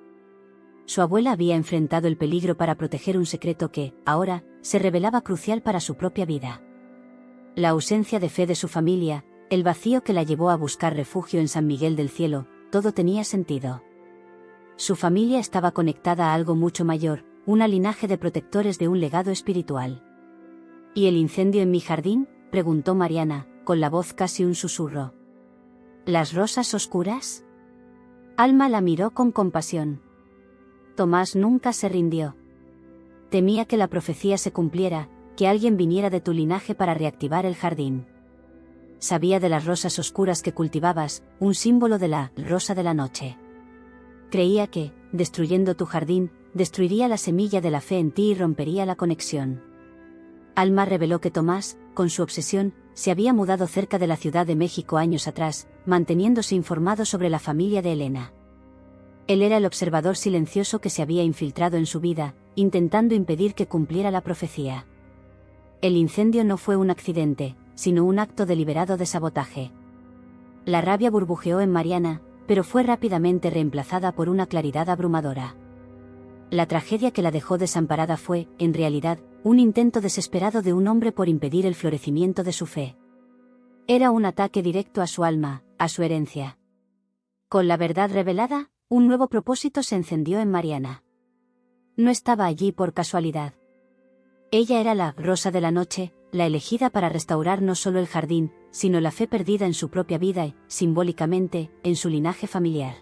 Su abuela había enfrentado el peligro para proteger un secreto que, ahora, se revelaba crucial para su propia vida. La ausencia de fe de su familia, el vacío que la llevó a buscar refugio en San Miguel del Cielo, todo tenía sentido. Su familia estaba conectada a algo mucho mayor, una linaje de protectores de un legado espiritual. ¿Y el incendio en mi jardín?, preguntó Mariana, con la voz casi un susurro. ¿Las rosas oscuras? Alma la miró con compasión. Tomás nunca se rindió. Temía que la profecía se cumpliera, que alguien viniera de tu linaje para reactivar el jardín. Sabía de las rosas oscuras que cultivabas, un símbolo de la rosa de la noche. Creía que, destruyendo tu jardín, destruiría la semilla de la fe en ti y rompería la conexión. Alma reveló que Tomás, con su obsesión, se había mudado cerca de la Ciudad de México años atrás, manteniéndose informado sobre la familia de Elena. Él era el observador silencioso que se había infiltrado en su vida, intentando impedir que cumpliera la profecía. El incendio no fue un accidente, sino un acto deliberado de sabotaje. La rabia burbujeó en Mariana, pero fue rápidamente reemplazada por una claridad abrumadora. La tragedia que la dejó desamparada fue, en realidad, un intento desesperado de un hombre por impedir el florecimiento de su fe. Era un ataque directo a su alma, a su herencia. Con la verdad revelada, un nuevo propósito se encendió en Mariana. No estaba allí por casualidad. Ella era la rosa de la noche, la elegida para restaurar no solo el jardín, sino la fe perdida en su propia vida y, simbólicamente, en su linaje familiar.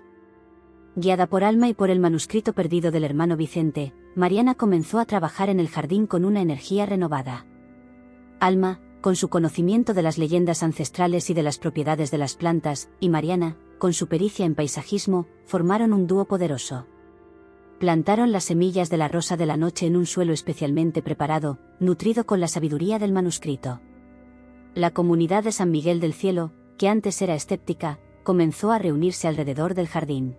Guiada por Alma y por el manuscrito perdido del hermano Vicente, Mariana comenzó a trabajar en el jardín con una energía renovada. Alma, con su conocimiento de las leyendas ancestrales y de las propiedades de las plantas, y Mariana, con su pericia en paisajismo, formaron un dúo poderoso. Plantaron las semillas de la rosa de la noche en un suelo especialmente preparado, nutrido con la sabiduría del manuscrito. La comunidad de San Miguel del Cielo, que antes era escéptica, comenzó a reunirse alrededor del jardín.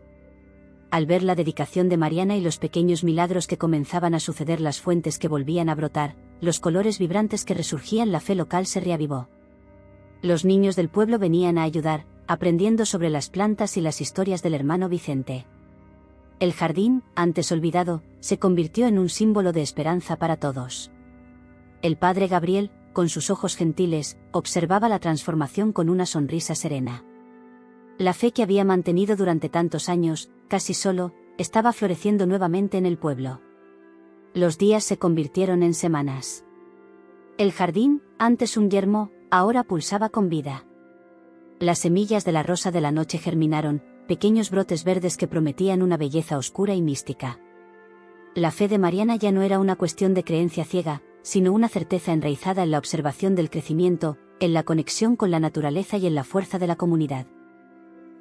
Al ver la dedicación de Mariana y los pequeños milagros que comenzaban a suceder, las fuentes que volvían a brotar, los colores vibrantes que resurgían, la fe local se reavivó. Los niños del pueblo venían a ayudar, aprendiendo sobre las plantas y las historias del hermano Vicente. El jardín, antes olvidado, se convirtió en un símbolo de esperanza para todos. El padre Gabriel, con sus ojos gentiles, observaba la transformación con una sonrisa serena. La fe que había mantenido durante tantos años, casi solo, estaba floreciendo nuevamente en el pueblo. Los días se convirtieron en semanas. El jardín, antes un yermo, ahora pulsaba con vida. Las semillas de la rosa de la noche germinaron, pequeños brotes verdes que prometían una belleza oscura y mística. La fe de Mariana ya no era una cuestión de creencia ciega, sino una certeza enraizada en la observación del crecimiento, en la conexión con la naturaleza y en la fuerza de la comunidad.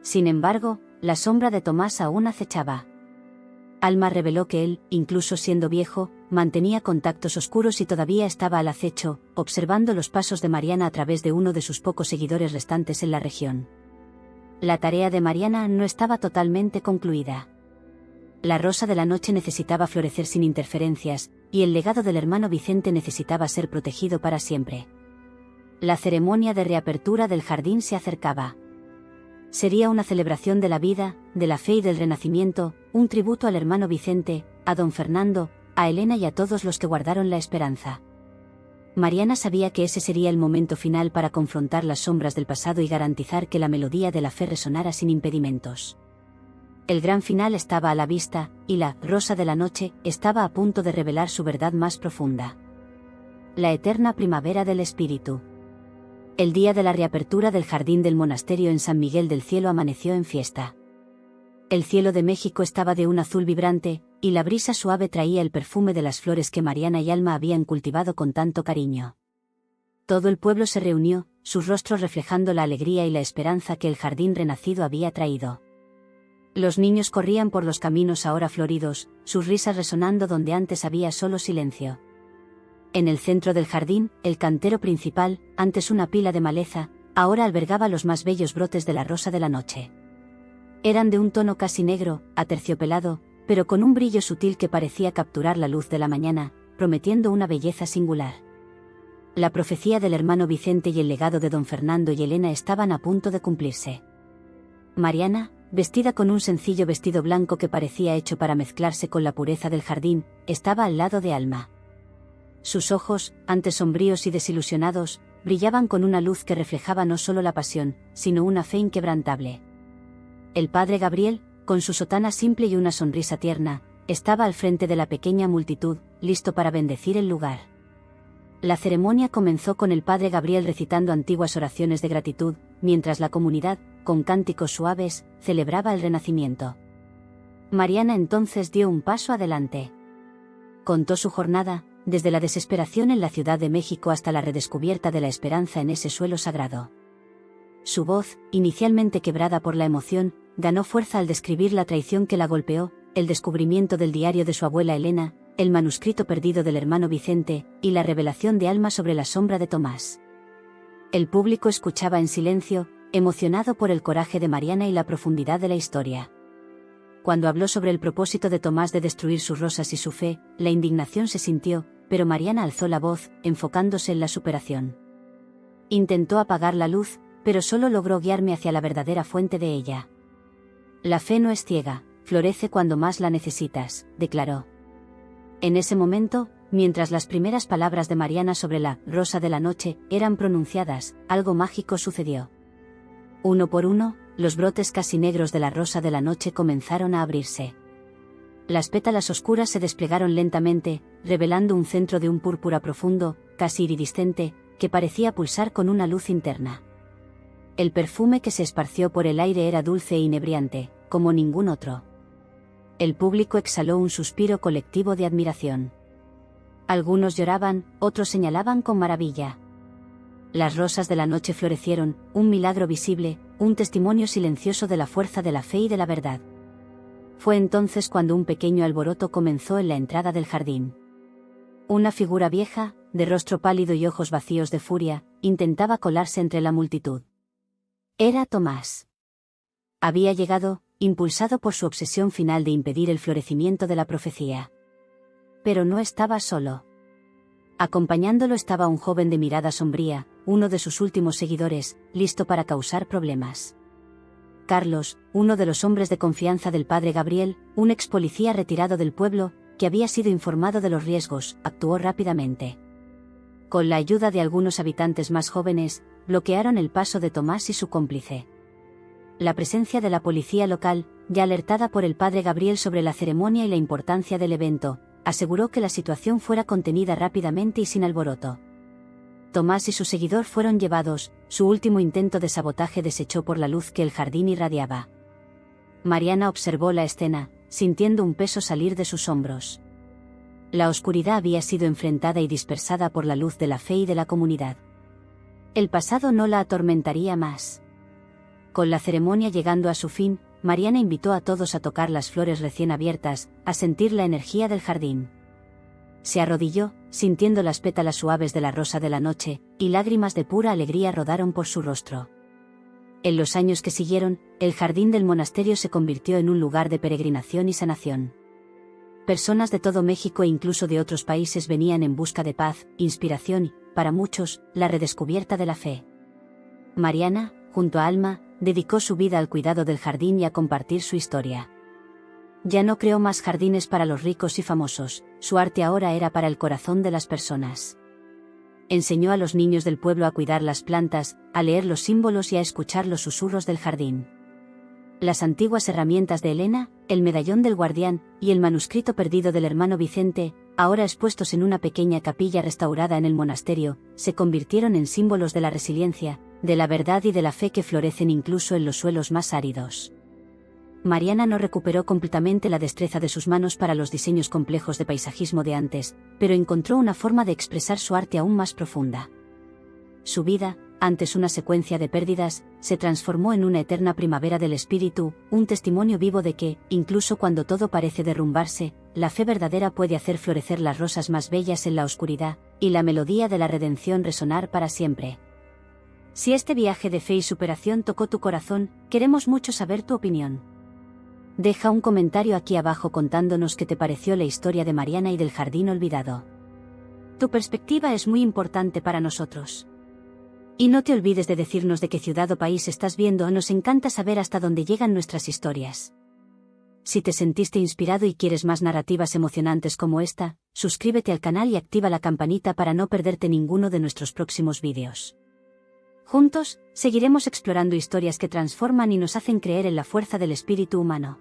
Sin embargo, la sombra de Tomás aún acechaba. Alma reveló que él, incluso siendo viejo, mantenía contactos oscuros y todavía estaba al acecho, observando los pasos de Mariana a través de uno de sus pocos seguidores restantes en la región. La tarea de Mariana no estaba totalmente concluida. La rosa de la noche necesitaba florecer sin interferencias, y el legado del hermano Vicente necesitaba ser protegido para siempre. La ceremonia de reapertura del jardín se acercaba. Sería una celebración de la vida, de la fe y del renacimiento, un tributo al hermano Vicente, a don Fernando, a Elena y a todos los que guardaron la esperanza. Mariana sabía que ese sería el momento final para confrontar las sombras del pasado y garantizar que la melodía de la fe resonara sin impedimentos. El gran final estaba a la vista, y la rosa de la noche estaba a punto de revelar su verdad más profunda. La eterna primavera del espíritu. El día de la reapertura del jardín del monasterio en San Miguel del Cielo amaneció en fiesta. El cielo de México estaba de un azul vibrante, y la brisa suave traía el perfume de las flores que Mariana y Alma habían cultivado con tanto cariño. Todo el pueblo se reunió, sus rostros reflejando la alegría y la esperanza que el jardín renacido había traído. Los niños corrían por los caminos ahora floridos, sus risas resonando donde antes había solo silencio. En el centro del jardín, el cantero principal, antes una pila de maleza, ahora albergaba los más bellos brotes de la rosa de la noche. Eran de un tono casi negro, aterciopelado, pero con un brillo sutil que parecía capturar la luz de la mañana, prometiendo una belleza singular. La profecía del hermano Vicente y el legado de don Fernando y Elena estaban a punto de cumplirse. Mariana, vestida con un sencillo vestido blanco que parecía hecho para mezclarse con la pureza del jardín, estaba al lado de Alma. Sus ojos, antes sombríos y desilusionados, brillaban con una luz que reflejaba no solo la pasión, sino una fe inquebrantable. El padre Gabriel, con su sotana simple y una sonrisa tierna, estaba al frente de la pequeña multitud, listo para bendecir el lugar. La ceremonia comenzó con el padre Gabriel recitando antiguas oraciones de gratitud, mientras la comunidad, con cánticos suaves, celebraba el renacimiento. Mariana entonces dio un paso adelante. Contó su jornada, desde la desesperación en la Ciudad de México hasta la redescubierta de la esperanza en ese suelo sagrado. Su voz, inicialmente quebrada por la emoción, ganó fuerza al describir la traición que la golpeó, el descubrimiento del diario de su abuela Elena, el manuscrito perdido del hermano Vicente, y la revelación de Alma sobre la sombra de Tomás. El público escuchaba en silencio, emocionado por el coraje de Mariana y la profundidad de la historia. Cuando habló sobre el propósito de Tomás de destruir sus rosas y su fe, la indignación se sintió, pero Mariana alzó la voz, enfocándose en la superación. Intentó apagar la luz, pero solo logró guiarme hacia la verdadera fuente de ella. La fe no es ciega, florece cuando más la necesitas, declaró. En ese momento, mientras las primeras palabras de Mariana sobre la rosa de la noche eran pronunciadas, algo mágico sucedió. Uno por uno, los brotes casi negros de la rosa de la noche comenzaron a abrirse. Las pétalas oscuras se desplegaron lentamente, revelando un centro de un púrpura profundo, casi iridiscente, que parecía pulsar con una luz interna. El perfume que se esparció por el aire era dulce e inebriante, como ningún otro. El público exhaló un suspiro colectivo de admiración. Algunos lloraban, otros señalaban con maravilla. Las rosas de la noche florecieron, un milagro visible, un testimonio silencioso de la fuerza de la fe y de la verdad. Fue entonces cuando un pequeño alboroto comenzó en la entrada del jardín. Una figura vieja, de rostro pálido y ojos vacíos de furia, intentaba colarse entre la multitud. Era Tomás. Había llegado, impulsado por su obsesión final de impedir el florecimiento de la profecía. Pero no estaba solo. Acompañándolo estaba un joven de mirada sombría, uno de sus últimos seguidores, listo para causar problemas. Carlos, uno de los hombres de confianza del padre Gabriel, un ex policía retirado del pueblo, que había sido informado de los riesgos, actuó rápidamente. Con la ayuda de algunos habitantes más jóvenes, bloquearon el paso de Tomás y su cómplice. La presencia de la policía local, ya alertada por el padre Gabriel sobre la ceremonia y la importancia del evento, aseguró que la situación fuera contenida rápidamente y sin alboroto. Tomás y su seguidor fueron llevados, su último intento de sabotaje desechó por la luz que el jardín irradiaba. Mariana observó la escena, sintiendo un peso salir de sus hombros. La oscuridad había sido enfrentada y dispersada por la luz de la fe y de la comunidad. El pasado no la atormentaría más. Con la ceremonia llegando a su fin, Mariana invitó a todos a tocar las flores recién abiertas, a sentir la energía del jardín. Se arrodilló, sintiendo las pétalas suaves de la rosa de la noche, y lágrimas de pura alegría rodaron por su rostro. En los años que siguieron, el jardín del monasterio se convirtió en un lugar de peregrinación y sanación. Personas de todo México e incluso de otros países venían en busca de paz, inspiración y, para muchos, la redescubierta de la fe. Mariana, junto a Alma, dedicó su vida al cuidado del jardín y a compartir su historia. Ya no creó más jardines para los ricos y famosos, su arte ahora era para el corazón de las personas. Enseñó a los niños del pueblo a cuidar las plantas, a leer los símbolos y a escuchar los susurros del jardín. Las antiguas herramientas de Elena, el medallón del guardián, y el manuscrito perdido del hermano Vicente, ahora expuestos en una pequeña capilla restaurada en el monasterio, se convirtieron en símbolos de la resiliencia, de la verdad y de la fe que florecen incluso en los suelos más áridos. Mariana no recuperó completamente la destreza de sus manos para los diseños complejos de paisajismo de antes, pero encontró una forma de expresar su arte aún más profunda. Su vida, antes una secuencia de pérdidas, se transformó en una eterna primavera del espíritu, un testimonio vivo de que, incluso cuando todo parece derrumbarse, la fe verdadera puede hacer florecer las rosas más bellas en la oscuridad, y la melodía de la redención resonar para siempre. Si este viaje de fe y superación tocó tu corazón, queremos mucho saber tu opinión. Deja un comentario aquí abajo contándonos qué te pareció la historia de Mariana y del jardín olvidado. Tu perspectiva es muy importante para nosotros. Y no te olvides de decirnos de qué ciudad o país estás viendo, nos encanta saber hasta dónde llegan nuestras historias. Si te sentiste inspirado y quieres más narrativas emocionantes como esta, suscríbete al canal y activa la campanita para no perderte ninguno de nuestros próximos vídeos. Juntos, seguiremos explorando historias que transforman y nos hacen creer en la fuerza del espíritu humano.